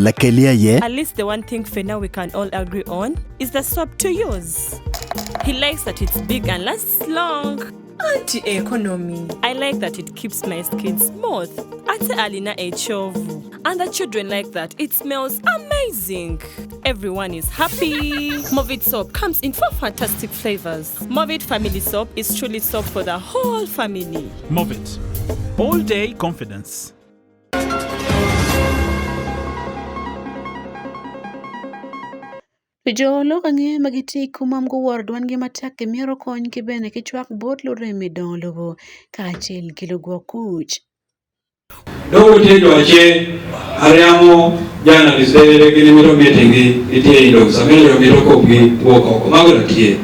Lakelia ye. At least the one thing for now we can all agree on is the soap to use. He likes that it's big and lasts long. Anti-economy. I like that it keeps my skin smooth. Ate alina echovu. And the children like that. It smells amazing. Everyone is happy. Movit soap comes in 4 fantastic flavors. Movit family soap is truly soap for the whole family. Movit. All day confidence. Pijolo kange magiti kumam go wardwan gi matake miero kony kibene kichwak bot lure midolo kachil kilogo kuch. Dogo tejo ache ariamo jana lisere gini miro meetingi itie indo samelo miro kopgi woko magora tie.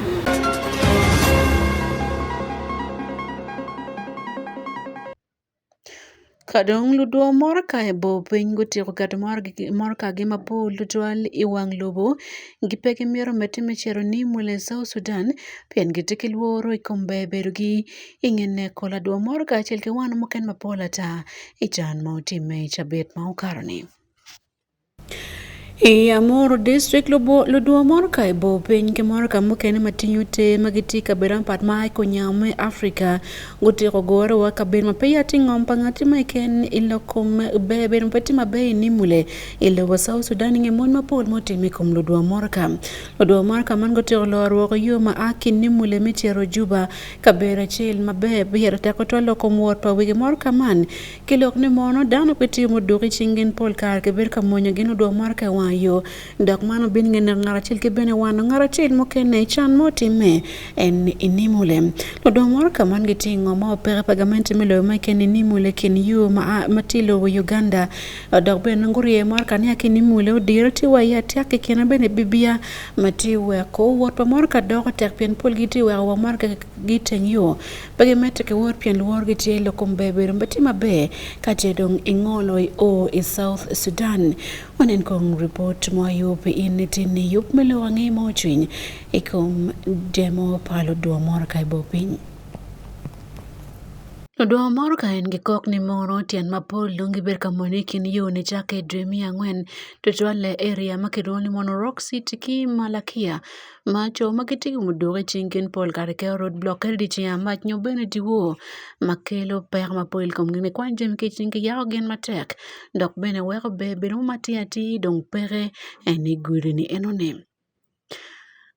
Kadong ludo morka e bo piny gotieko kat morka gi mapul tutwal iwang lobo gipeke miero metime chero ni mule South Sudan pien giteke luoro ikombe bedo gi ingene kola duo morka achel ke wan moken mapola ta ichan ma otime chabet ma ukaroni. Amoro district ludo morka e bo piny ke morka mokene matinyo te magiti kaberan pat ma ko nyame Afrika gutieko gore wa kaber mapeya tingom pangati maken ilokom bebe mpeti mabe ni mule ilo South Sudan nge mon mapol motime kom ludo morka man gutieko loro ko yo ma akin ni mule michero Juba kabera chil mabe biera ta ko to lokom wot pa wige morka man kilok ne mono dano peti modoki chingen pol kar ke ber kamonyo gino do morka yo dak mano bin ngene ngarachil ke bene wan ngarachil mokene chan motime en inimule lo do morka man gitingo ma opere pagamenti milo ma ken inimule ken yu matilo Uganda dak ben ngurie morka ne ken inimule odirti wa ya take ken bene bibia matiwe ko wot pa morka doko tek pen pol giti wa morka giten yo pagamenti ke wot pen luor giti lo kombebe mbati mabe ka jedong ingolo o South Sudan onen kong report mo yup initini yup melo angi mo chwiny ikom demo palo do morka ibopiny. Lodo morka en gikok ni moro tian mapol lungi ber kamonikin yu ni chake dremi angwen tutwale area makironi mono Rock City ki Malakia macho makitigi mudoge chinkin pol karike road block di chia mach nyobene diwo makelo per mapol kom gine kwan jem kichinki yao gen matek dok bene weko bebe no matiati dong pere eni guri ni enonem.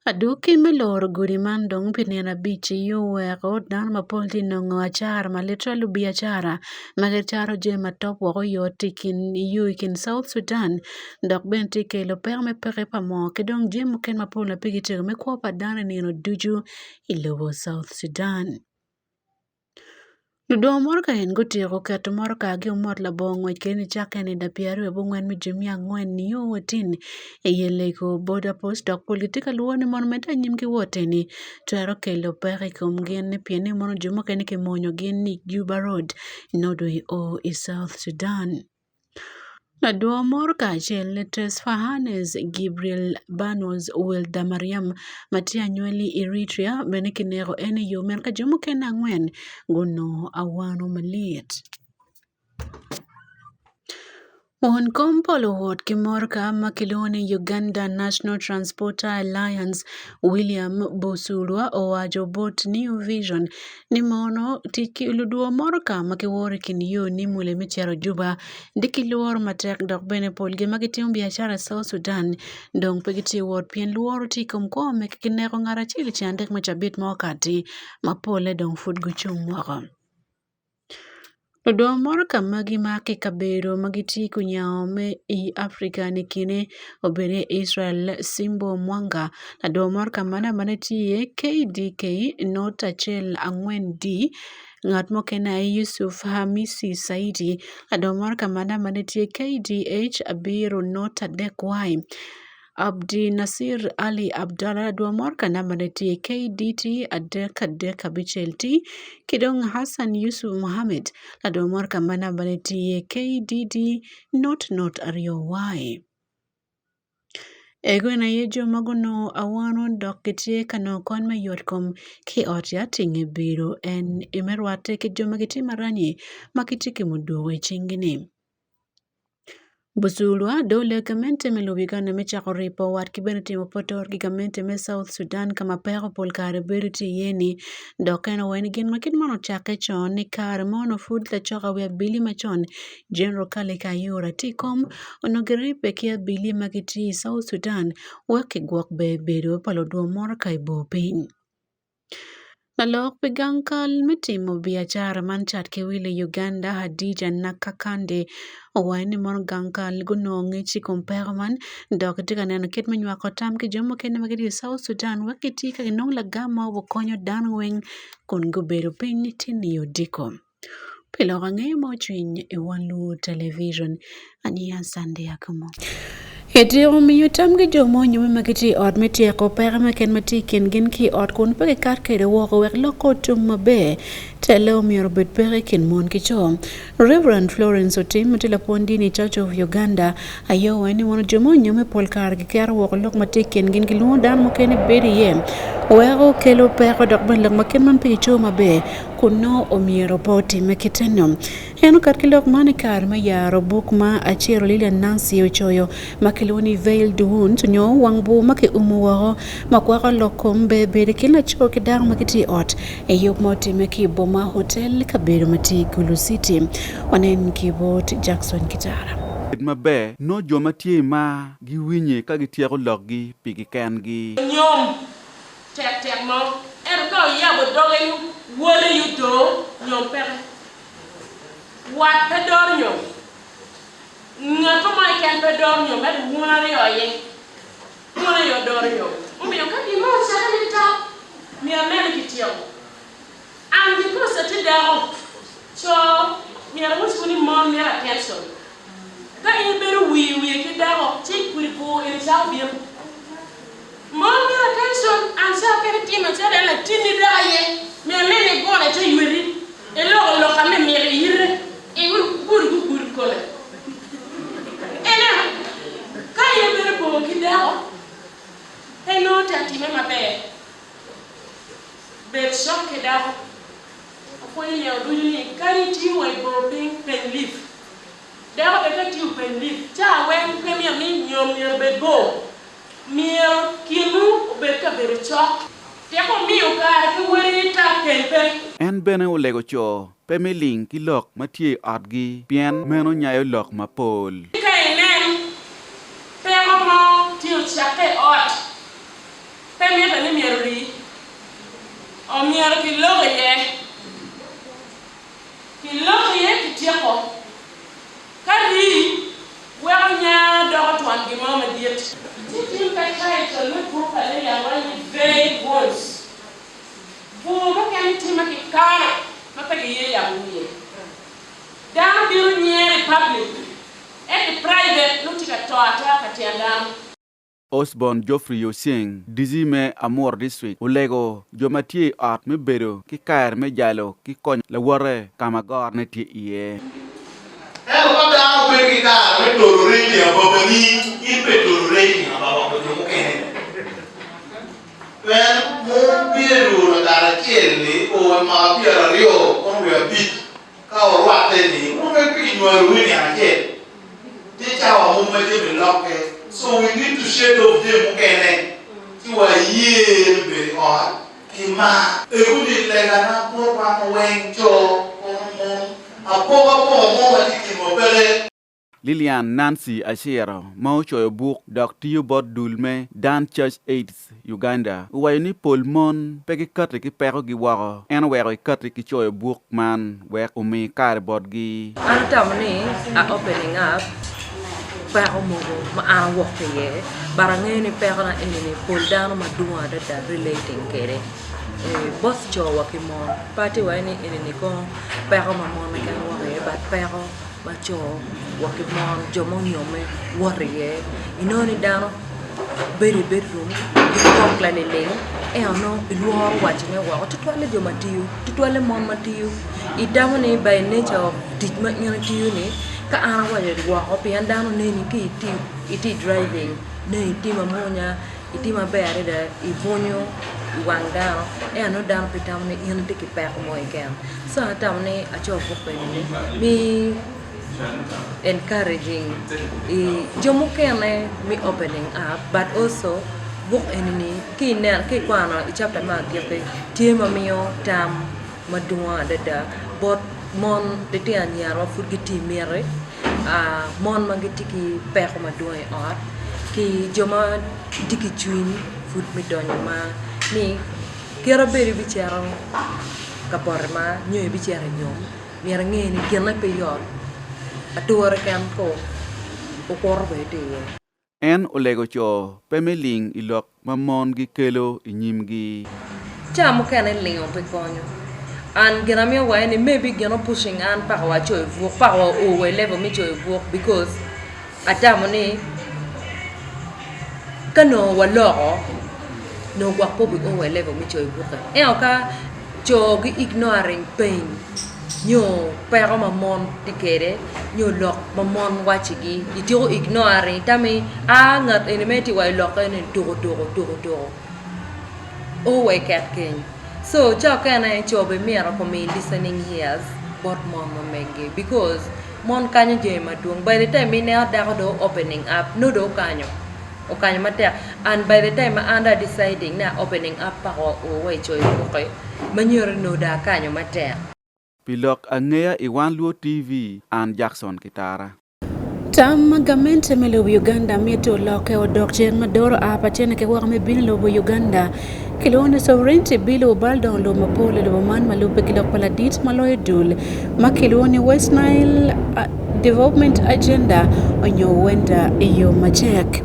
Aduki melor guri mandong pinena bichi yu weko dan mapolti nongo achara malitra lubi achara magacharo jema top wako yoti kin yu ikin South Sudan dok benti ke lo perme pere pa mo kedong jemo ken mapola pigitego me kwa padana nino duju ilobo South Sudan. Ludo morka en gotieko keto morka gi umot labongo keni chake ni da piaru ebungwen mi jumia ngwen ni yo watin eyeleko border post dok politika luone mon meta nyim ki wote ni twero kelo pere kom gen ne piene mono jumo keni ke monyo gen ni Juba Road nodo o South Sudan. Na duo morka chel Tesfahanes Gibril Banos Wilda Mariam Matia Nyweli Eritrea benekinero ene yo merka jumo kena ngwen guno awano maliet. Mohon kompolo hot kimorka makilone Uganda National Transporter Alliance William Bosulwa owajo bot New Vision ni mono tiki uluduo morka makiwore kiniyo ni mule michero Juba diki luor matek dok bene polge magitium biashara South Sudan dong pegiti wot pien luor tiko mkome kikineko ngarachili chandek machabit mwakati mapole dong food guchung mwaka. Lodo morka magi maki kabero magiti kunyao me i Afrika nikine obere Israel Simbo Mwanga na do morka mana manetiye KDK nota chel angwen D ngat mokena Yusuf Hamisi Saidi na do morka mana manetiye KDH abiro nota dekwai Abdi Nasir Ali Abdallah Duamorka namaneti KDT adeka bichelti Kidong Hassan Yusuf Mohammed la Duamorka manamaneti KDD not Ario Y. Ego na yejo magono awano dokiti kano kon mayotkom ki otya tinge biro en imerwate ki jomagiti marani makitiki mudowe chingini. Busulwa dole kamente me lubigana me chakoripo wat kibeneti mopotor gigamente me South Sudan kama pero polkare beriti yeni dokeno wen gin makid mono chake chon ni kare mono food la choka we bili machon General Kale Kayura tikom onogeripe kia bili magiti South Sudan wake gwok be bedo palo duo moro kaibo piny. Nalok pigankal mitimo biashara manchat kiwile Uganda Hadija Nakakande owaini mon gankal gunongi chikomperman dokitika neno kit manywako tam ki jomo kene magidi South Sudan wakitika ginong lagama wakonyo danweng kun gubedo piny tini yodiko. Pilo rangi mochwiny Wan Luo television ania Sunday Akumu. Heti omiyo tamgi jomo nyume magiti od mitieko pera maken matiken gin ki od kun peke kat kede woko wek loko tum mabe tele omiyo robet pere kin mon kicho. Reverend Florence Otim matila pondini Church of Uganda ayo wani mono jomo nyume polkar kikiar woko lok matiken gin kiluo dan mokene bedi ye weko kelo peko dokben lak maken man picho mabe kuno omiyo roboti mekiteno. Heno katkilok manikar ma yaro bukma achiro lile Nancy Ochoyo makiloni veil duun tunyo wangbu make umuwaro makwako lokombe bede kila choko kidang makiti ot eyok moti meki boma hotel kabedo mati Gulu City wanen keyboard Jackson Kitara mabe no joma tie ma gi winye ka gi tiego loggi pigi kengi nyom tek mo ergo yabo dogen wole yu do nyom pere wat pedor nyom ngato mai ken pedor nyom med wonare oye wona yo dor yo umi yo kadi mo sara mi ta mi amene kitio and because at there so mi ara musuni mo mi ara person ka in beru wi ki dawo ti kuri go in Zambia mo mi ara person and so ka ti ma sara la tini daye mi amene go na te yuri e lo ka me mi yire e gur ko le ena ka ye beru go ki dawo e no tati me mabe be shock ke dawo ko ni ya du ni kari ti wo bo pen leaf dawo be ka ti pen leaf cha wen ke mi nyom ni be bo mi kinu be ka be shock te ko mi o ka ke wori ta pen en bene o lego cho pemeling ki lok matie adgi pien meno nyayo lok mapol kai nen pe mo ti o chake ot pe mi ta ni mi ri o mi ar ki lo ye ki tieko kari wanya do to an gi mama diet ti ka kai to lu ko ka le ya wani very once bo ma kan ti ma ki kana ma pa ye ya wuye dan bi nyere public and private no ti ka to ata ka ti andam Osborne Geoffrey Yosing dizime Amor District ulego jomatie art me bedo ki kaer me jalo ki kon la wore kama gor ne ti iye ko da ko ki ta me to ri ni abobani in pe to ri ni ababa ko mo kene wen mo biru na dara cheli o ma biara rio on we bit ka o wa te ni mo me ki no ru ni ake ti cha wa mo me de loke. So we need to shade of them okay. You are here very hard. Kima, every lega na po pa wen cho, apo mo wati kimo bele. Lilian Nancy Ashero maucho book Dr. Bot Dulme Dan Church AIDS Uganda wayni polmon peki katre ki pero gi waro en wero katre ki choyo book man wek umi kar bot gi antamni a opening up pero mo ma work ye barangeni pero na ini pull down ma duwa da relating kere both jo wakimon party wani ini ko pero ma mon kan wore but pero ma jo wakimon jo mo nyome wore ye inoni dano very bedroom ko klane le e ono iluo wachne wa tutwale jo matiu tutwale mon matiu idamone by nature of dijma nyoti ni ka ana wa ye wa opi andano ne ni ki iti driving ne iti mamonya iti mabere da ibonyo wangdano e ano dan pitamne yen tiki pa mo igen so atamne a cho ko pe ni mi encouraging jomo kene me opening up, but also book enini ki kwana chapter ma ke tie mamio tam madua dada bot mon de tian yaro fugiti mere mon mangitiki per madua art ki joma diki chuin food mi donyo ma ni kera beri bicharo kaporma nyoy bicharo nyom mera ngeni kena pe yor atur kan ko ukor bete En olego cho pemeling ilok mamon gi kelo inyimgi. Chamo kene lingo pe konyo. And genamia wine maybe geno pushing and power choy work power over level me choy work because atamoni kano waloro no work po over level me choy work. E oka jogi ignoring pain. Nyo pero mamon tikere nyo lok mamon wachigi itiro ignore tami ngat enemeti wa lok ene toro o we cat king so chakana chobe mera for me listening ears but mon mege because mon kanyo je madung by the time me na do opening up no do kanyo o kanyo mate and by the time under deciding na opening up power o we choy okay manyor no da kanyo mate Pilok angea Wan Luo TV and Jackson Kitara. Tam gamente mele Uganda mieto loke o dokchen madoro apa chene ke wak me bin lo Uganda kilone sovereignty bill baldo lo mapole lo man malupe kilok paladit maloy dul makilone West Nile development agenda onyo wenda iyo machek.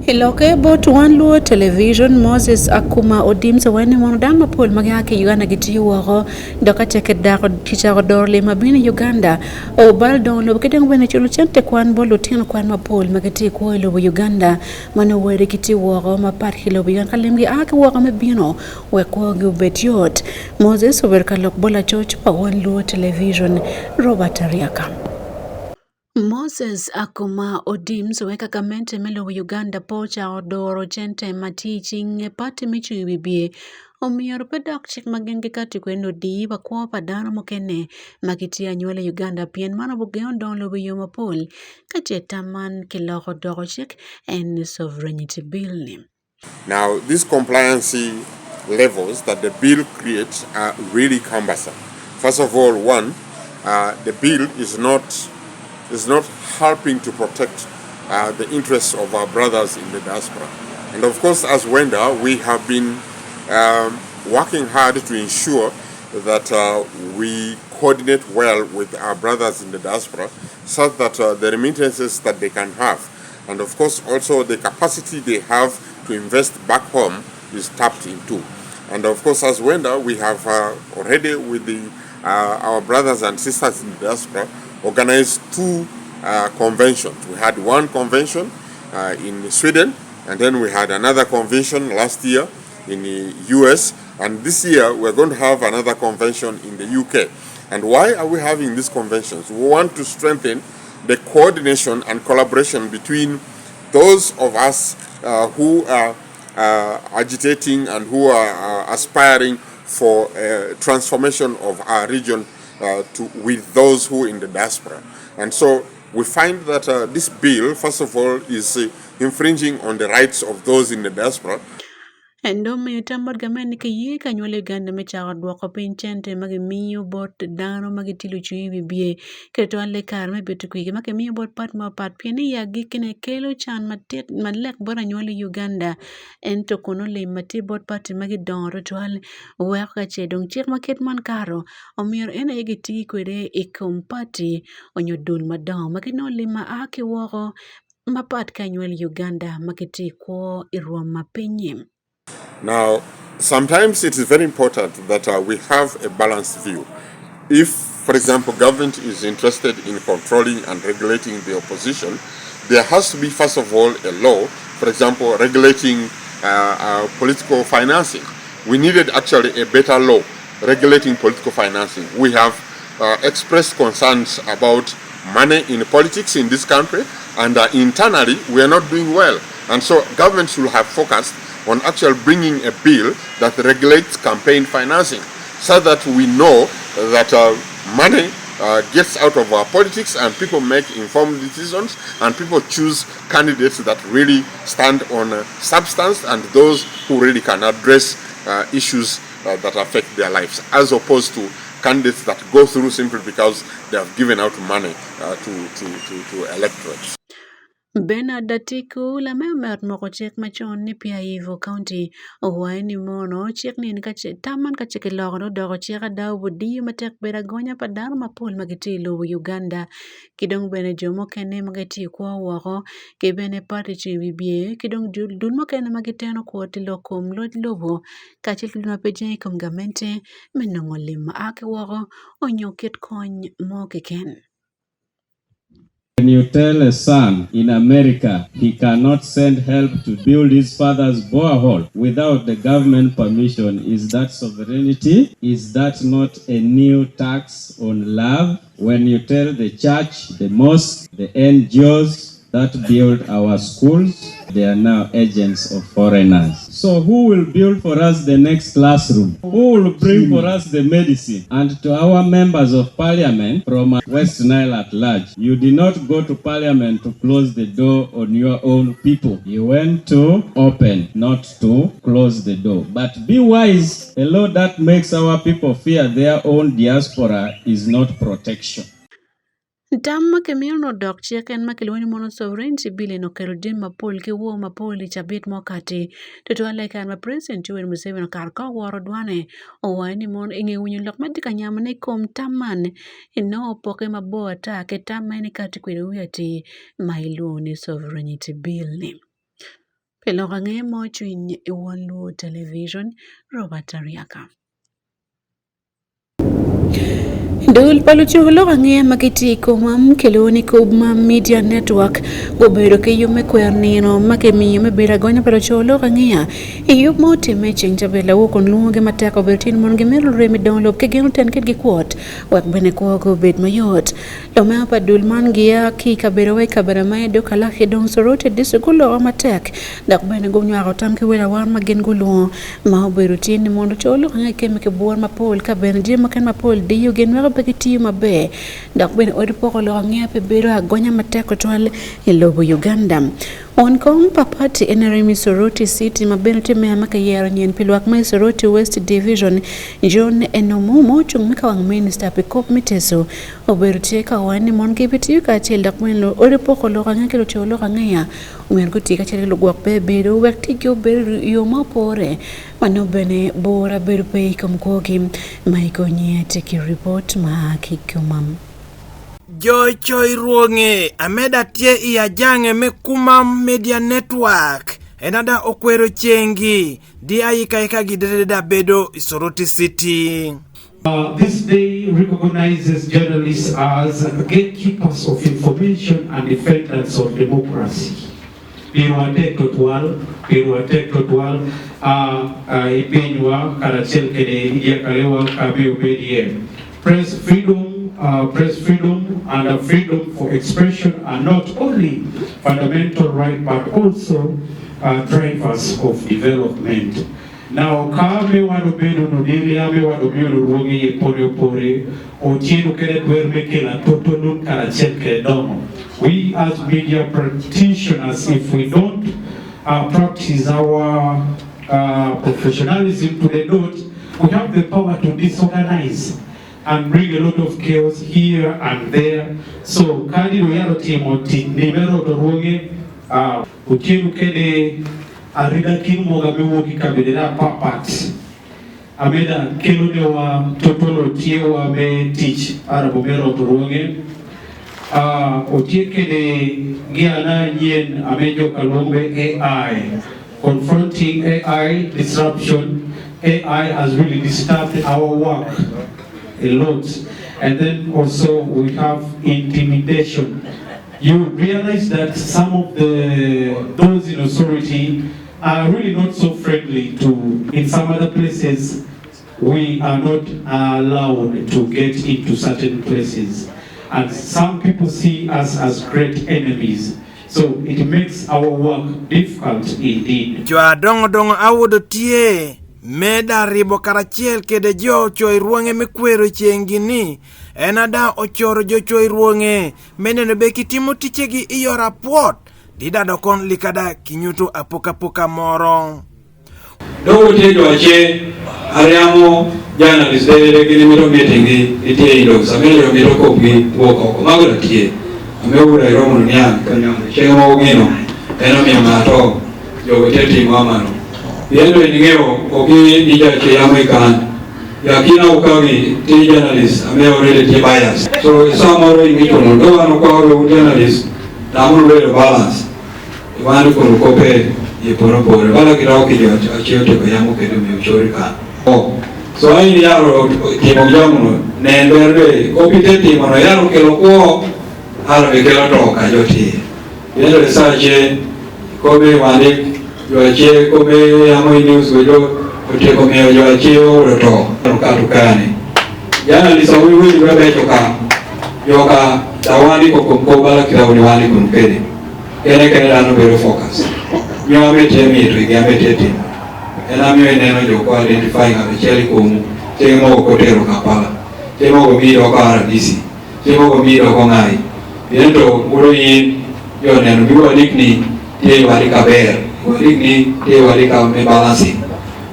Hiloke bot Wan Luo television Moses Akuma odimsa wene monodama pol magyake Uganda giti waro doka teke dako ticha rodorle mabini Uganda o baldon lo kiteng wene chulu chente kwan bolo tino kwan mapol magati kwa ilo Uganda mano were kiti waro mapar hilo Uganda kalimgi ake waro mebino wekwa gubetiot Moses overkalok bola choch pa Wan Luo television Robert Ariaka. Moses Akuma Odims weka gamente melo Uganda pocha odoro chente matiching pati michu ibibie omiyor pedok chik magenge kati kwendo di bakwa padano mokene makitia nywele Uganda pien mano bugeon don lo biyo mapol kachetaman kiloko doro chik and sovereignty bill. Now these compliance levels that the bill creates are really cumbersome. First of all, one, the bill is not helping to protect the interests of our brothers in the diaspora. And of course, as Wenda, we have been working hard to ensure that we coordinate well with our brothers in the diaspora so that the remittances that they can have, and of course also the capacity they have to invest back home is tapped into. And of course, as Wenda, we have already with our brothers and sisters in the diaspora organized two conventions. We had one convention in Sweden, and then we had another convention last year in the US, and this year we're going to have another convention in the UK. And why are we having these conventions? We want to strengthen the coordination and collaboration between those of us who are agitating and who are aspiring for transformation of our region with those who are in the diaspora. And so we find that this bill, first of all, is infringing on the rights of those in the diaspora. Endo me tambor gamen ke ye ka nyole Uganda me chawa dwoko pin chente magi miyo bot dano magi tilu chui bibie ke to alle kar me betu kwige magi miyo bot pat ma pat pieni ya gikine kelo chan matet malek bora nyole Uganda ento kono le mati bot pat magi donro to al weka che dong chik maket man karo omiyor ene yegi tiki kwede ikompati onyo dul madong magi no lima ake woko mapat ka nyole Uganda magi ti ko irwa mapinyi. Now, sometimes it is very important that we have a balanced view. If, for example, government is interested in controlling and regulating the opposition, there has to be, first of all, a law, for example, regulating political financing. We needed actually a better law regulating political financing. We have expressed concerns about money in politics in this country, and internally we are not doing well. And so government should have focused on actually bringing a bill that regulates campaign financing so that we know that money gets out of our politics, and people make informed decisions, and people choose candidates that really stand on substance and those who really can address issues that affect their lives, as opposed to candidates that go through simply because they have given out money to electorates. Bernard Datiku la memet moko chek machon ni pia Ivo County owae ni mono chek ni taman ka chek logo dogo chek daw budi matek bera gonya padar mapol magiti lo Uganda kidong bene jomo kene magiti kwa wako ke bene party chi bibie kidong dul mo kene magiteno ko tilo kom lot lobo ka chek dul mapeje kom gamente menongo lima ake wako onyoket kony mo keken. When you tell a son in America he cannot send help to build his father's borehole without the government permission, is that sovereignty? Is that not a new tax on love? When you tell the church, the mosque, the NGOs that build our schools, they are now agents of foreigners. So who will build for us the next classroom? Who will bring for us the medicine? And to our members of parliament from West Nile at large, you did not go to parliament to close the door on your own people. You went to open, not to close the door. But be wise, a law that makes our people fear their own diaspora is not protection. Dam makemir no dok chicken makilwani mono sovereignty bill no kerudin mapol ke wo mapol chabit mokati to like an president Yoweri Museveni kar ka woro dwane o wani mon inge wunyu lok madika nyama ne kom taman ino poke mabo ta ke tamani kati kwere uyati mailu ni sovereignty bill ni pelo gange mo chwin Wan Luo television Robert Ariaka. Dul paluchulo gange makiti kumam keloni kubma media network gobero ke yume kwernino makemi yume bera gonya paluchulo gange iyup moti meching jabela wo kon luonge mateko bertin mon ge mero remi download ke genu ten ke kwot wak bene ko go bet mayot lo ma pa dul man gia ki kabero we kabera mai do kala ke don sorote disukulo matek dak bene go nyaro tam ke wela war magen gulo ma berutin mon cholo gange ke me ke bor mapol ka ben je makan mapol de yo gen pakiti mabe dak ben odi poko lo ngepe bero agonya mateko twal ilobo Uganda on kom papati eneremi Soroti City mabeno teme amaka yero nyen pilwak mai Soroti West Division John Enomumo chung mika wang minister pikop miteso oberutie ka wani mon kipiti ka chel dak ben lo odi poko lo ngeke lo cholo ngaya umer kutika chel lo gwak be bero wakti go beru yo mapore mano bene bora beru pe kom kogi mai konye teki report ma kikumam Joy ruonge ameda tie iya jange me kumam media network enada okwero chengi di ayika ika gidreda bedo Soroti City. This day recognizes journalists as gatekeepers of information and defenders of democracy. Piruate Kotwal, Ipenywa, Karachel Kede, Yakalewa, Kabe Obedie. Press freedom and freedom for expression are not only fundamental right but also drivers of development. Now, kame wadobeno nodelia me wadobeno ruongi ye pore otieno kene dwerme kela totonun karachel kede domo. We as media practitioners, if we don't practice our professionalism to the dot, we have the power to disorganize and bring a lot of chaos here and there. So, kadi royalo timoti nimero toruonge otieno kene arida king mogabe woki kabedera papat ameda kelone wa totolo tie wa me teach arabo mero toruonge otieke de giana nyen amejo kalombe AI confronting AI disruption. AI has really disturbed our work a lot. And then also we have intimidation. You realize that some of those in authority are really not so friendly to, in some other places, we are not allowed to get into certain places. And some people see us as great enemies. So it makes our work difficult indeed. Jwa dongo awudo tie Meda ribo karachiel kede jo choi ruonge mekwero chengi ni enada ochoro jo choi ruonge meneno be kitimo tichegi iyo rapot dida dokon likada kinyuto apoka moro. Dogo tejo ache ariamo jana lisere gini miro meetingi itie indo samele miro kopi woko magura tie ameura iromo niang kanyam chenga mogino eno mi mato jogo teti mamano yendo ingeo oki dija che yamekan yakina ukawi ti journalist ame already ti bias so samoro ingito no do ano kwa journalist tamu le balance iwani ko kope ye porapore wala kirao kijo achiote ko yamo kedo mi uchori ka so ai ni yaro timo jamu ne berbe competenti mano yaro kelo ko haro be kelo to ka joti yendo research ko be wani yoache ko be yamo news go ote ko me yoache o to ka tukane jana lisawi wi bebe toka yoka tawani ko bala kirao ni wani kumpede kene lano be focus nyame temi to igame tete ela mio neno jo ko identifying a cheli komu temo ko tero kapala temo ko mi do ka RDC temo ko mi do ko ngai yendo uro yin yo neno bi wadik ni te wali ka ber wadik ni te wali ka me balance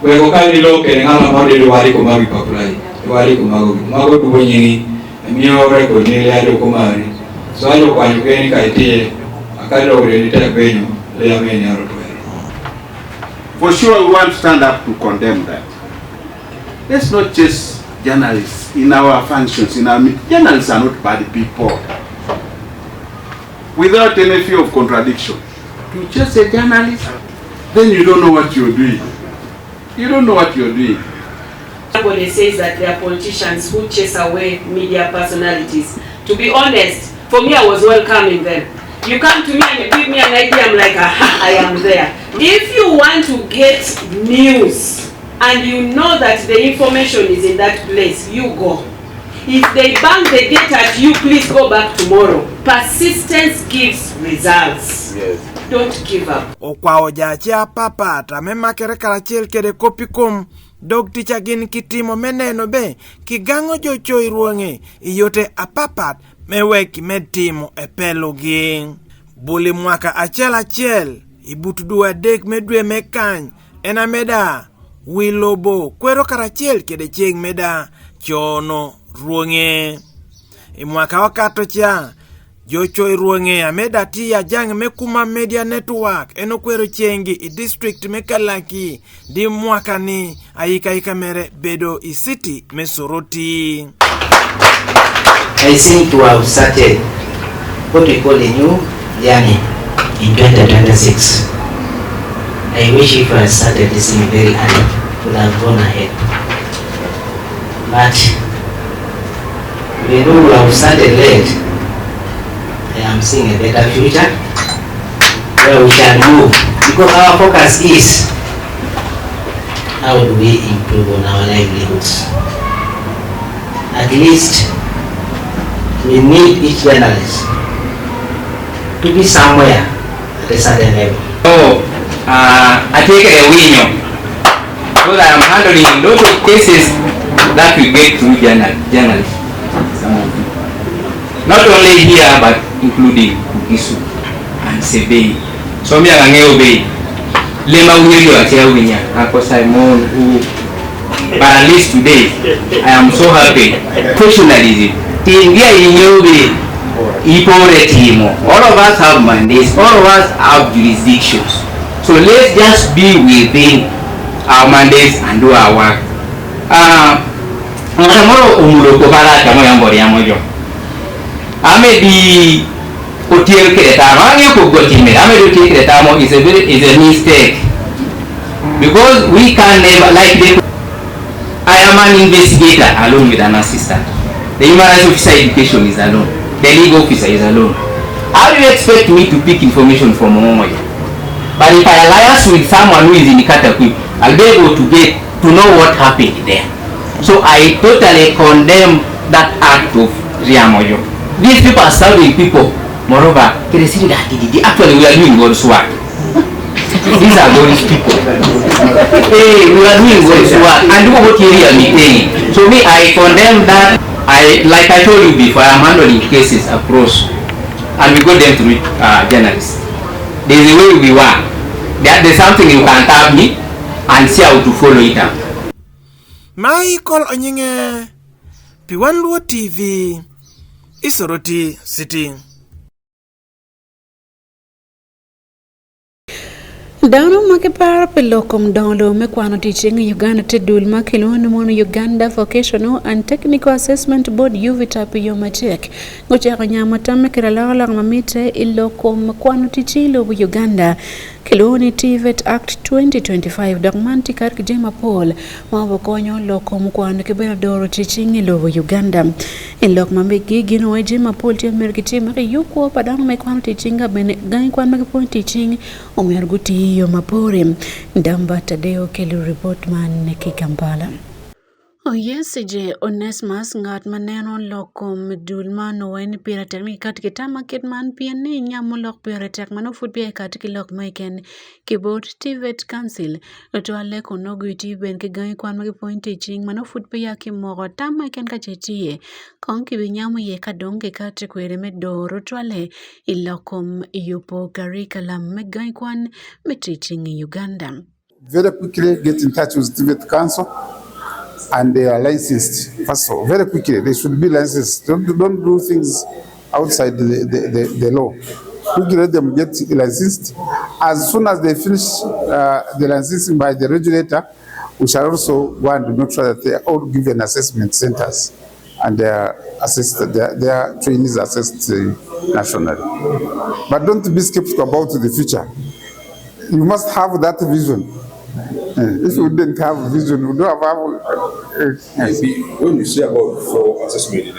we ko kai lo ke ngala mo de wali ko magi paplai wali ko mago du nyini mio re ko ni ya do ko mari so ayo kwa yugeni ka tie akalo re ni te benyo le ameni aro. For sure, we want to stand up to condemn that. Let's not chase journalists in our functions. Journalists are not bad people. Without any fear of contradiction. To chase a journalist, then you don't know what you're doing. You don't know what you're doing. Somebody says that there are politicians who chase away media personalities. To be honest, for me, I was welcoming them. You come to me and you give me an idea, I'm like, aha, I am there. If you want to get news and you know that the information is in that place, you go. If they bang the gate at you, please go back tomorrow. Persistence gives results. Yes. Don't give up. Okwa ojache papa tamema kere karachiel kede kopikum dog ticha gin kitimo meneno be kigango jo choi ruonge iyote apapat meweki medtimo epelugi buli mwaka achiel ibutudu adek medwe mekany ena meda wilobo kwero karachiel kede chieng meda chono ruonge imwaka wakato cha jochoi ruonge ameda tiya jang mekuma media network eno kwero chengi i district mekalaki di mwaka ni ayika mere bedo i city mesoroti. I think to have started what we call a new journey in 2026. I wish if I started this thing very early, would have gone ahead. But we know we have started late. I am seeing a better future where we shall move, because our focus is how do we improve on our livelihoods. At least we need each journalist to be somewhere at a certain level. So, I take a winner because I am handling a lot of cases that we get through journalists. Not only here, but including Isu and Sebe. So, me and Angeo Lema Wilio at Yawinya, because I'm on who. But at least today, I am so happy. Professionalism. Tingia Inyobe, Ipore Timo. All of us have mandates, all of us have jurisdictions. So let's just be within our mandates and do our work. Maybe Otiel Ketamo is a mistake. Because we can never, like I am an investigator alone with an assistant. The human rights officer education is alone. The legal officer is alone. How do you expect me to pick information from Momoya? But if I alliance with someone who is in the category, I'll be able to get to know what happened there. So I totally condemn that act of Riamoyo. These people are serving people. Moreover, actually we are doing God's work. These are those people. Hey, we are doing God's work. And look what area I'm saying. So me, I condemn that. Like I told you before, I'm handling cases across, and we got them through journalists. There's a way we work. There's something you can tell me and see how to follow it up. Michael Onyinge, Wan Luo TV, Isoroti City. Dano makipara pelokom download me kwano teaching Uganda te dulma kiloni mono Uganda Vocational and Technical Assessment Board UVITA piyo machek. Ngocha kanyama tame kiralala mamite ilokom kwano teaching lo Uganda. Kiloni TVET Act 2025 Dogmanti Kark Jema Paul Mawakonyo loko mkwano kibena doro teaching lo Uganda. Ilok mamiki gino Jema Paul tia merkiti maki yuko padang me kwano teaching bene gani kwano mekipon teaching omerguti yo mapore. Ndamba Tadeo Kelu report man Kikampala. Yes, je Onesmus ngat maneno lokom dulma no wen pira termi kat kitama kitman piani nyamulok pira tek mano food pia kat kilok maiken keyboard TVET council to ale kono guiti ben ke gai kwan magi point teaching mano food pia ki mogo tama ken ka chetie kon ki binyamu ye kadonge kat kwere me doro to ale ilokom yupo curriculum me gai kwan me teaching in Uganda. Very quickly get in touch with TVET council. And they are licensed, first of all, very quickly. They should be licensed. Don't do things outside the law. Quickly let them get licensed. As soon as they finish the licensing by the regulator, we shall also want to make sure that they are all given assessment centers and they are assessed, their trainees assessed nationally. But don't be skeptical about the future. You must have that vision. If you didn't have a vision, you don't have. When you say about for assessment,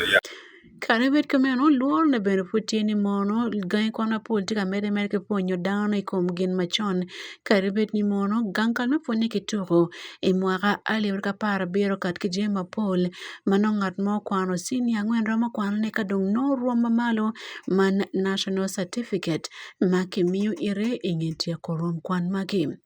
Karibet kameno luor na benefuti ni mono gai kwa na politika mede ponyo down ikom gin machon karibet ni mono gankal me ponye kituro imwaka ali urka para biro kat kijema pol manongat mo kwano sini angwen rama kwano ne kadong no ruoma malo man national certificate makimiu ire ingetia korom kwan magim.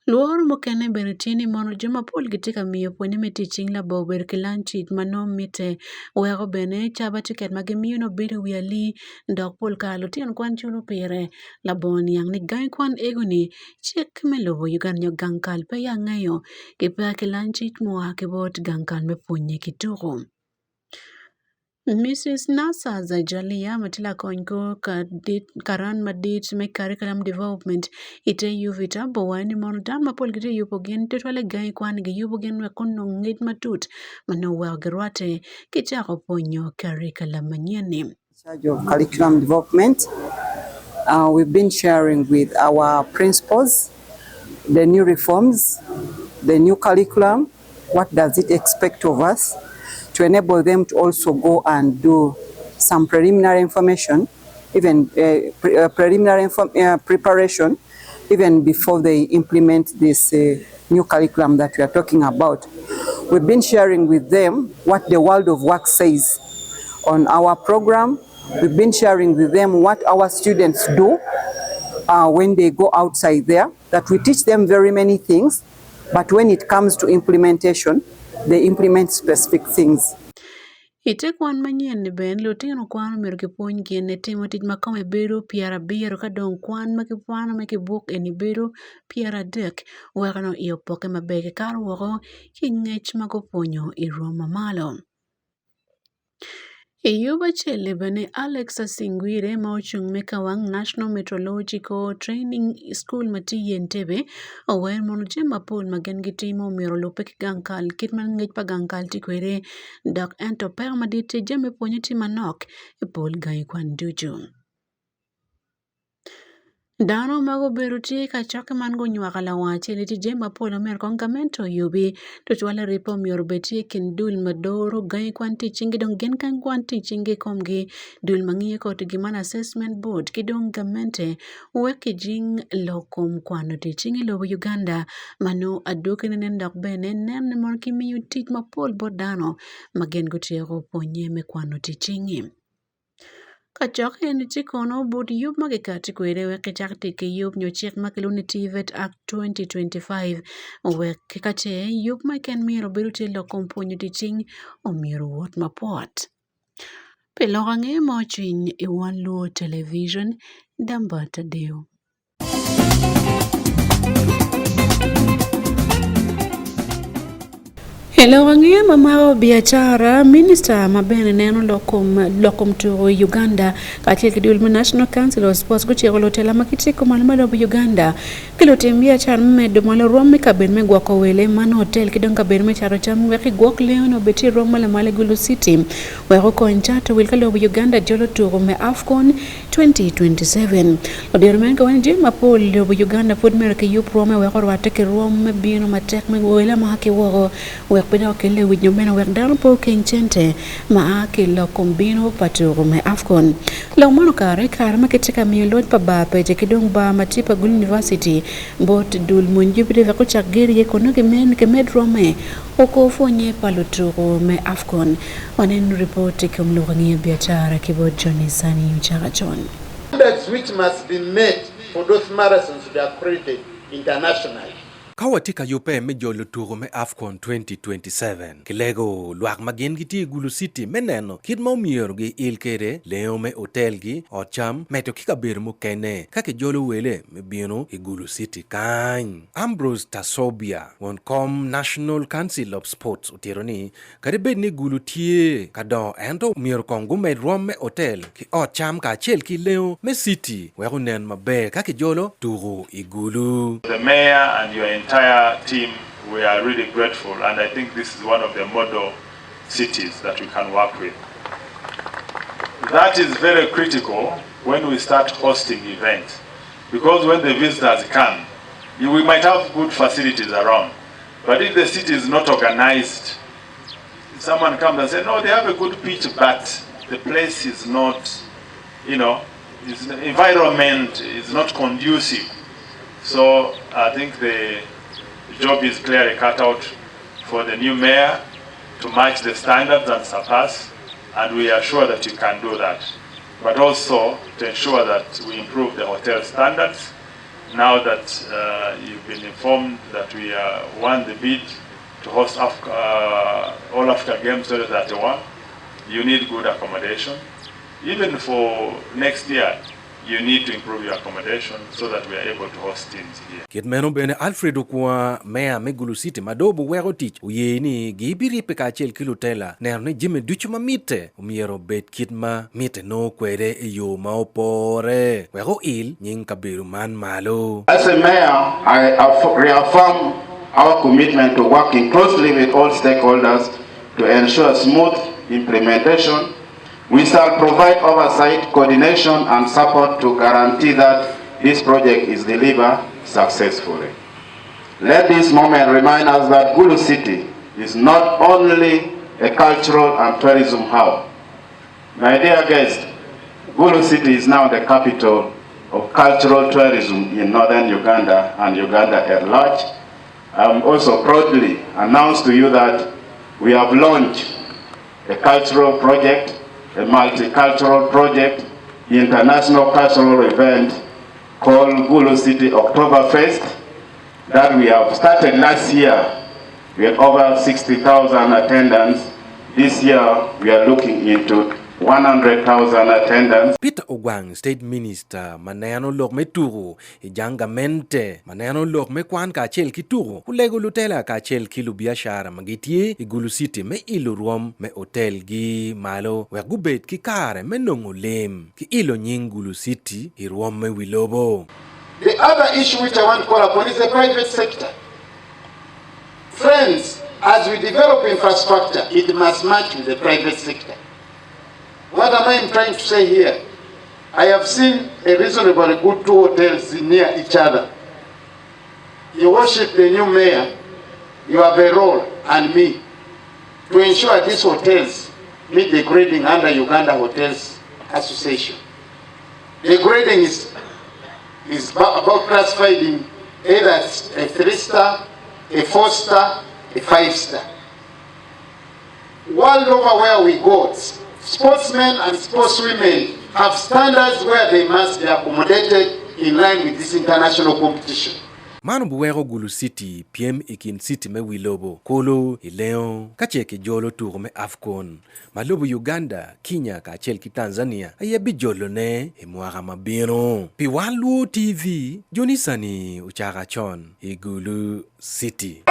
Luor mokene benetini mono juma pol gitika miyo pwene me teaching la bober kilanchit mano mite wego bene chaba tiket magimiyo no bire wiali ndok pol kalo tiyan kwan chulo pire la boni yang ni gai kwan egoni chek melobo yuganyo gankal pe ya ngayo kipa kilanchit mwa kibot gankal me punye kituro. Mrs. Nasa Zajalia Matila Konko Karan Madit make curriculum development ite UVITA bowani monodan mapol gite yupogen tetwale gai kwan gi yupogen wekono ngit matut mano gerwate kichako ponyo curriculum manyeni. Charge of curriculum development. We've been sharing with our principals the new reforms, the new curriculum, what does it expect of us, to enable them to also go and do some preliminary information, even preliminary preparation, even before they implement this new curriculum that we are talking about. We've been sharing with them what the world of work says on our program. We've been sharing with them what our students do when they go outside there, that we teach them very many things, but when it comes to implementation, they implement specific things. Ite kwan manyien ni ben lutino kwan mer kipuonj gien timo tij makome bedo piara biro kadong kwan makipano makibuk eni bedo piara dek wekano iyo poke mabeke kar woko kingech makoponyo iroma malo. Yuba Chele bene Alexa Singwire mauchung mekawang National Meteorological Training School mati Entebbe owen mono jema pol magen gitimo miro lopek gankal kitman ngej pa gankal tikwere dak ento per madite jeme ponyeti manok pol gai kwan duju. Dano mago beruti ka chake man go nywaka la wache ni tijema polo mer kongamento yubi to chwala ripo mior beti kin dul madoro gai kwanti chingi dong gen kan kwanti chingi komgi dul mangiye koti giman assessment board kidong gamente weki jing lokom kwano ti chingi lobo Uganda mano adoke nenen dak bene nen mon kimiyu tich mapol bodano magen gotiego ponye me kwano ti chingi. Kachok en chikono but yup magikati kwere weke chak tike yup nyochiek makiluni TVET Act 2025 weke kate yup maken miro biru tilo komponyo tiching o miro wot mapot. Pelorang'e moching e Wan Luo television dambata deo. Hello wangia mamao biashara minister mabene neno lokom to Uganda katika kidulma National Council of Sports kuchiko lotela makitiko malmado Uganda kilo tembia chan medo malo rome kaben me gwako wele man hotel kidon kaben me charo cham weki gwak leon obeti rome male Gulu City weko konchato wilka lo Uganda jolo turo me AFCON 2027 odirmen ka wani jema pol lo Uganda food merke yup rome weko wateke rome bino matek me wele mahaki woro peda kele winyo mena wek dan po king chente ma akilo kombino paturo me AFCON la mono kare maketika milot pa ba pete kidong ba matipa Gulu University bot dul munji pide vako chagiri kono kemen rome oko fonye paluturo me AFCON wanen report kumlugani biashara kibod Johnny Sani Uchara John. Standards which must be met for those marathons to be accredited internationally. Kawatika yupe me jolo turo me AFCON 2027 kilego luak magen giti Gulu City meneno kid ma umiero gi ilkere leo me hotel gi ocham meto kika birmu kene kake jolo wele me bino i Gulu City kany Ambrose Tasobia won kom National Council of Sports utironi karibed ni Gulu tie kado ento umiero kongu me rom me hotel ki ocham ka chel ki leo me city wekunen mabe kake jolo turo i Gulu. The mayor and your entire team, we are really grateful, and I think this is one of the model cities that we can work with. That is very critical when we start hosting events, because when the visitors come, we might have good facilities around, but if the city is not organized, someone comes and says, no, they have a good pitch, but the place is not, the environment is not conducive. So I think the job is clearly cut out for the new mayor to match the standards and surpass, and we are sure that you can do that. But also to ensure that we improve the hotel standards. Now that you've been informed that we won the bid to host All Africa Games 2031, you need good accommodation. Even for next year, you need to improve your accommodation so that we are able to host teams here. Kit meno bene Alfredo kwa mea me Gulu City madobo wero tich uyeni gibiri peka chel kilutela nerne jime duchu mamite umiero bet kit ma mite no kwere yo maopore wero il nying kabiru man malo. As a mayor, I reaffirm our commitment to working closely with all stakeholders to ensure smooth implementation. We shall provide oversight, coordination, and support to guarantee that this project is delivered successfully. Let this moment remind us that Gulu City is not only a cultural and tourism hub. My dear guests, Gulu City is now the capital of cultural tourism in northern Uganda and Uganda at large. I also proudly announce to you that we have launched a cultural project, a multicultural project, international cultural event called Gulu City Oktoberfest that we have started last year with over 60,000 attendants. This year we are looking into 100,000 attendants. Peter Ogwang, State Minister, maneno lok me turo, ijangamente, maneno lok me kwan ka chel ki turo, ulego lutela ka chel ki lubiashara magitie, Gulu City me ilu ruom me hotel gi malo, we gubet ki kare me nongolem, ki ilo nying Gulu City, iruom me wilobo. The other issue which I want to call upon is the private sector. Friends, as we develop infrastructure, it must match with the private sector. What am I trying to say here? I have seen a reasonably good two hotels near each other. You worship the new mayor, you have a role, and me, to ensure these hotels meet the grading under Uganda Hotels Association. The grading is about classified in either a 3-star, a 4-star, a 5-star. World over where we go, sportsmen and sportswomen have standards where they must be accommodated in line with this international competition. Mano buwero gulu city piem ikin city me wilobo kolo ileo kacheke jolo turo me Afcon malubu Uganda Kenya kachel ki Tanzania ayebi jolo ne imwaga mabino pi Wan Luo TV Jonisani uchaga chon igulu city.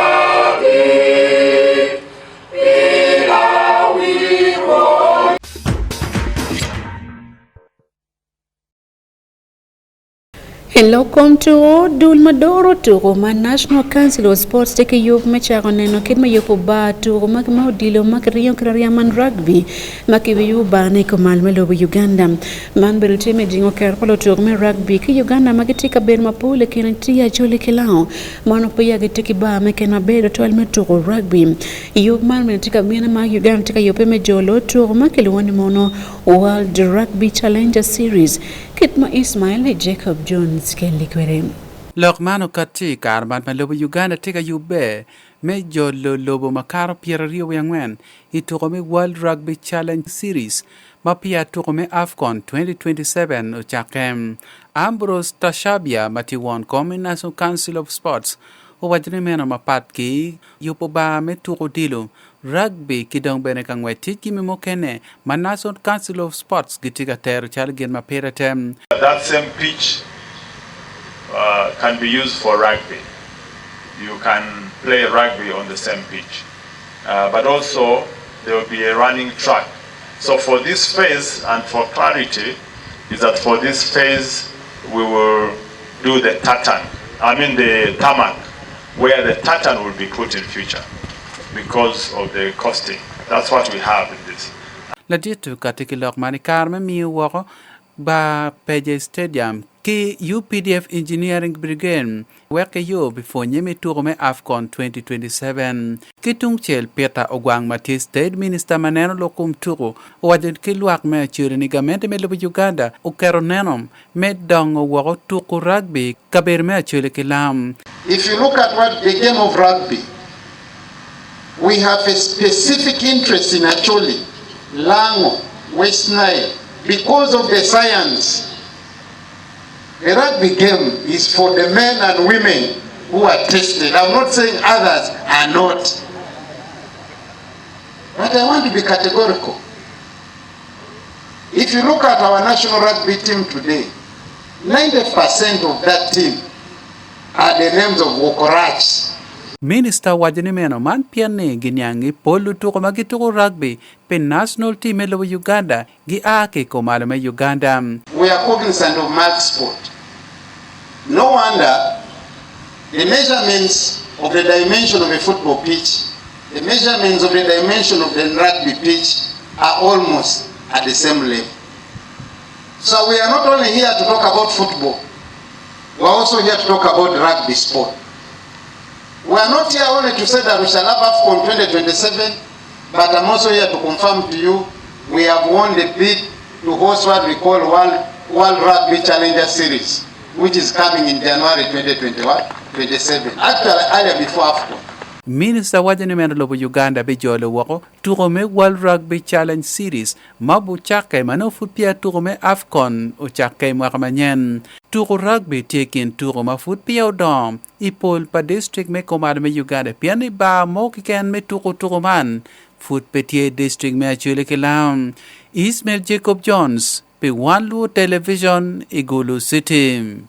Hello, come to Dulmadoro to Roma National Council of Sports take a yoke mecharoneno kidma yopoba to Roma dilo makrio krariaman rugby makiviu bane komalmelo Uganda man beltime jingo kerpolo to Roma rugby ki Uganda magitika berma pole kintia jole kilao manopoya getiki ba mekena bedo to almeto rugby yoke man metika mina ma Uganda tika yopeme jolo to Roma kilwoni mono World Rugby Challenger Series Kitma Ismail Jacob Jones Kelly Querem. Lokmano kati karban malobo Uganda tika yube me jolo lobo makaro pierrio yangwen itokome World Rugby Challenge Series mapia tukome Afcon 2027 uchakem Ambrose Tashabia matiwon Common National Council of Sports wajne meno mapatki yupo ba me tuko dilo rugby kidong bene kangweti kimi mokene National Council of Sports gitika ter chalgen maperatem. That same pitch can be used for rugby. You can play rugby on the same pitch, but also there will be a running track. So for this phase, and for clarity, is that for this phase we will do the the tarmac, where the tartan will be put in future because of the costing. That's what we have in this. Laditu katikilok manikarme miwako ba Peje Stadium ki UPDF Engineering Brigade weke yo before nyemi turome Afcon 2027 kitung chel Peter Ogwang Mati State Minister maneno lokum turo wajen kilwak me chure nigamente me lobo Uganda ukero nenom me dongo wako tuku rugby kaber me chure kilam. If you look at what the game of rugby, we have a specific interest in actually Lango, West Nile, because of the science. The rugby game is for the men and women who are tested. I'm not saying others are not. But I want to be categorical. If you look at our national rugby team today, 90% of that team are the names of Wokorach. Minister wajini meno man piane ginyangi polu tuko magituko rugby pe national team elo Uganda gi ake komalame Uganda. We are cognizant of multi-sport. No wonder the measurements of the dimension of a football pitch, the measurements of the dimension of the rugby pitch are almost at the same level. So we are not only here to talk about football, we are also here to talk about rugby sport. We are not here only to say that we shall have Afcon 2027, but I'm also here to confirm to you we have won the bid to host what we call World Rugby Challenger Series, which is coming in January 2027, actually earlier before Afcon. Minister wajini meno lobo Uganda bejolo wako turome World Rugby Challenge Series mabu chake mano futpia turome Afcon o chake mwakamanyen. Turo rugby taking turo mafut pia odom ipol pa district me komad me Uganda piani ba mo kiken me turo man foot petie district me achule kilam. Ismail Jacob Jones pe Wan Luo Television Igulu City.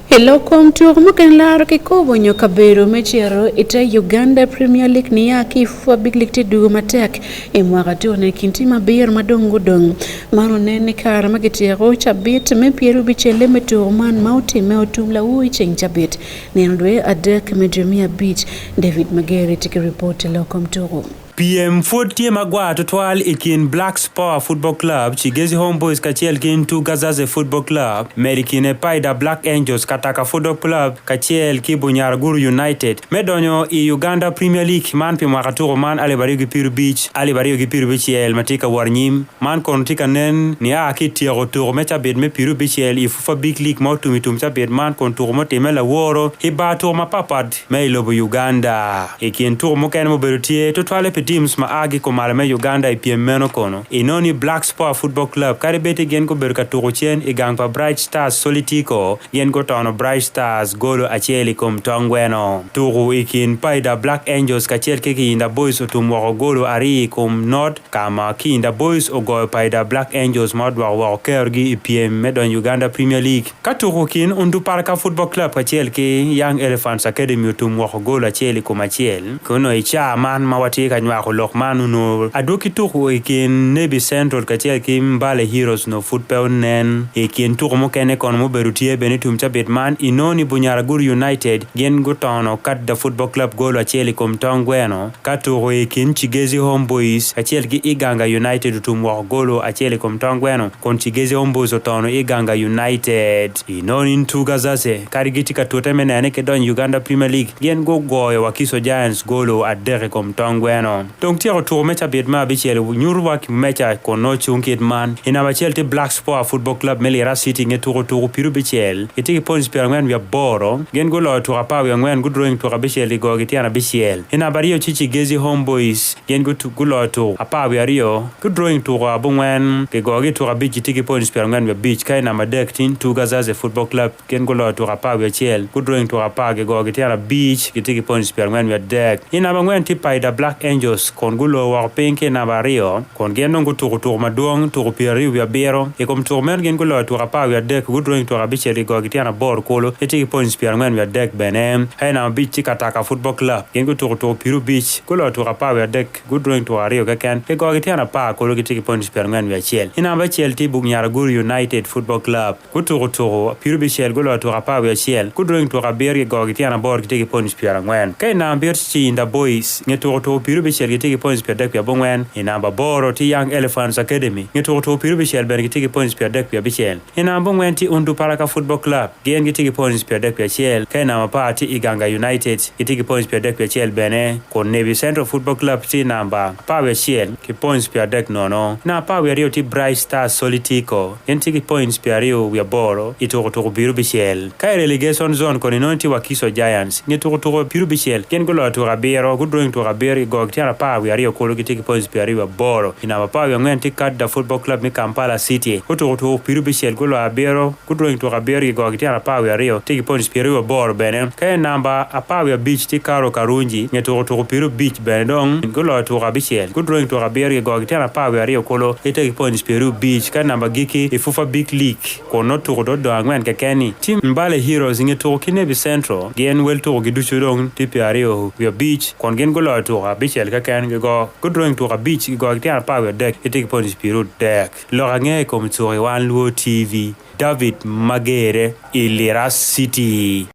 Hello, come to Mukanlar Kikobo Nyokabero Mechero, ita Uganda Premier League ni yaki for big league tidu matek imwagatu ne kintima beer madongo dong mano nene kara magitero chabit me pieru bichele metu man mauti meotumla ui cheng chabit nenodwe adek medjemia beach David Magere tiki report lokom toro. PM Foot Magwa Tutwal ikin Black Spar Football Club, Chigezi Homeboys Kachiel kin tu Gazaze Football Club, Merikine Paida Black Angels Kataka Football Club, Kachiel Kibunyaraguru United, Medonyo i Uganda Premier League, man pi Makaturo man Alibarigi Piru Beach, Alibarigi Piru Beach el Matika Warnyim, man kontika nen ni akiti roturo mecha bed me Piru Beach el ifufa Big League mautumitum cha bed man konturo motemela woro, hiba tour mapapad, me ilobo Uganda. Ikin tour moken moberutie, Tutwale teams ma agi ko malame Uganda ipiem meno kono inoni Black Sport Football Club kare beti gen ko berka tuko chen igang pa Bright Stars Solitiko gen ko tono Bright Stars golo acheli kom tongweno tuko ikin paida Black Angels kachel keki inda boys otumwako golo ari kom North kama ki inda boys ogoyo paida Black Angels modwa wako kergi ipiem medon Uganda Premier League katuko kin undu parka Football Club kachel ki Young Elephants Academy otumwako golo acheli kom achel kono icha man mawati kanywako lokmanu no adoki tuko ikin Nebi Central kachel ki Mbale Heroes no football nen ikin tuko mokene kono moberutie benitum chabitman inoni Bunyaragur United gen gutono kat the Football Club golo acheli kom tongweno katuko ikin Chigezi Homeboys achel ki Iganga United utumwako golo acheli kom tongweno kon Chigezi Homeboys otono Iganga United inoni ntuga zase karigiti katote menene kedon Uganda Premier League gen go goyo Wakiso Giants golo adere kom tongweno tongtiako tuko mecha bitma bichele nyurwa ki mecha kono chunkit man ina bachel te Black Sport Football Club Melira City nge tuko piru bichel itiki points per ngwen vya boro gen golo tuka pa vya ngwen good drawing tuka bichel go gitiana bichel ina bariyo chichi Gezi Homeboys gen gulo tu apa vya rio good drawing tuka bungwen ke go tuka bichi tiki points per ngwen vya beach kai na madek tin tuga zaze Football Club gen golo tuka pa vya chel good drawing tuka pa ke go gitiana beach gitiki points per ngwen vya deck ina bangwen tipa ida Black Angels kon gulo war penke na bario kon gen nongo tuko maduong tuko pieri vya bero e kom tuko men gen gulo tuka pa vya deck good drawing tuka bichel go gitiana bor kolo etiki points per ngwen vya deck benem hai na beach kataka Football Club gen go tuko piru beach gulo tuka pa vya deck good drawing tuka rio kaken e go gitiana pa kolo gitiki points per ngwen vya chel ina ba chel ti Bunyaragur United Football Club go tuko piru bichel gulo tuka pa vya chel good drawing tuka beri go gitiana bor gitiki points per ngwen kai na birchi inda boys nge tuko piru bichel gitiki points per deck vya bongwen ina ba boro ti Young Elephants Academy nge tuko piru bichel ber gitiki points per deck vya bichel ina bongwen ti undu paraka Football Club gen gitiki points per deck vya chel kai na pa ti Iganga United gitiki points per deck vya chel bene kon Nebi Central Football Club ti namba pa vya chel ki points per deck no na pa vya rio ti Bright Stars Solitiko gen tiki points per rio vya boro tuko piru bichel kai relegation zone kon inonti Wakiso Giants nge tuko piru bichel gen golo tuka bero good drawing tuka beri go gitiana pa vya rio kolo gitiki points per rio boro ina pa vya ngwen ti kat the Football Club mi Kampala City tuko piru bichel golo abero good drawing tuka beri go gitiana pa vya rio tiki points per rio boro bene kai namba apa vya beach ti Karo Karunji nge tuko piru beach bene dong golo tuka bichel good drawing tuka beri go gitiana pa vya rio kolo tiki points per rio beach kai namba giki ifufa big league kono tuko do ngwen kekeni team Mbale Heroes nge tuko Nebi Central gen wel tuko giduchu dong ti piario vya beach kon gen golo tuka bichel keken go good drawing tuka beach go gitiana pa vya deck tiki points per rio deck lorange kom tsori Wan Luo TV David Magere Ilira City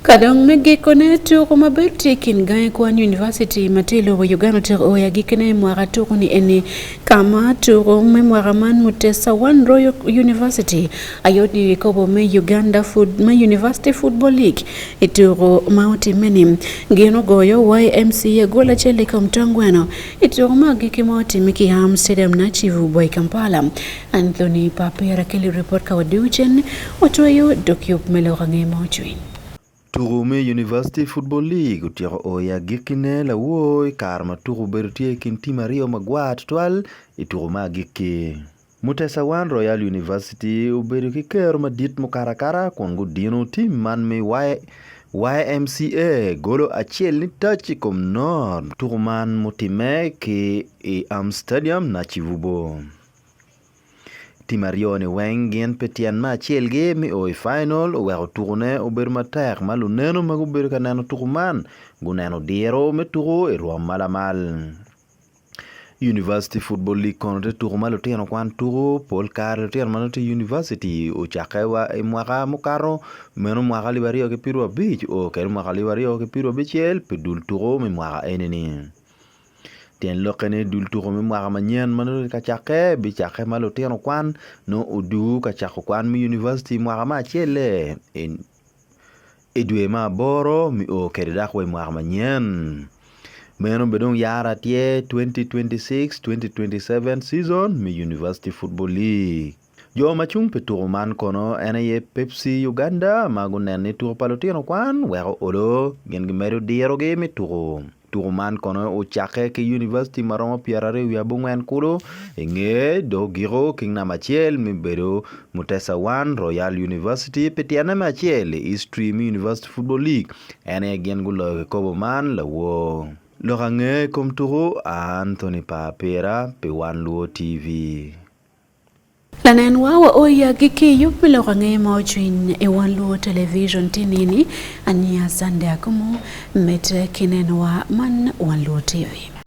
Kadong megekone tuko mabeti kingae kwa University matilo wa Uganda tero ya gikene mwara tuko ni eni kama tuko mwara man mutesa Wan Luo University ayodi wikobo me University Football League ituro mauti meni ngeno goyo YMCA gola chele kamtangweno ituro magiki mauti miki ham stadium na chivu boy Kampala Anthony Papera kili report ka waduchen watoyo dokyup melorange mauchwin Turume University Football League utiro oya gikine la woi karma turu berutie kinti Mario Magwat twal ituru magiki. Mutesa Wan Royal University uberu kiker madit mukarakara kwangu dino team man me YMCA golo achiel ni tachi kom nor turu man mutime ki stadium na chivubo. Timarione wengen petian ma chelge mi oi final o wero tourne o ber mater malu neno magu ber kanano turuman guneno diero me turo e ro malamal University Football League konte turo malu tiano kwan turo Paul Carl tiano manote University o chakawa e mwaka mukaro meno mwaka libario ke piru beach o kero mwaka libario ke piru bichel pedul turo me mwaka eneni tien lokene dul turo me mwaka manyen manu kachake bichake malo tiano kwan no udu kachako kwan mi University mwaka ma chele edwe ma boro mi o kerida kwa mwaka manyen meno bedong yara tie 2026-2027 season mi University Football League jo machung peturo man kono ene Pepsi Uganda magunen ni turo palotino kwan wero olo gen gimero diero ge mi turo turuman kono o chake ke university maromo piarare wi abungwen kudo nge do giro king na machiel mibedo Mutesa Wan Royal University petiana machiel East Stream University Football League ene gen gulo ko man lawo lorange kom turo Anthony Papera pe Wan Luo TV. Lanen wawa oya giki yupilo kange mojin e Wan Luo television tinini ania sande Akumu mete kinenwa man Wan Luo TV.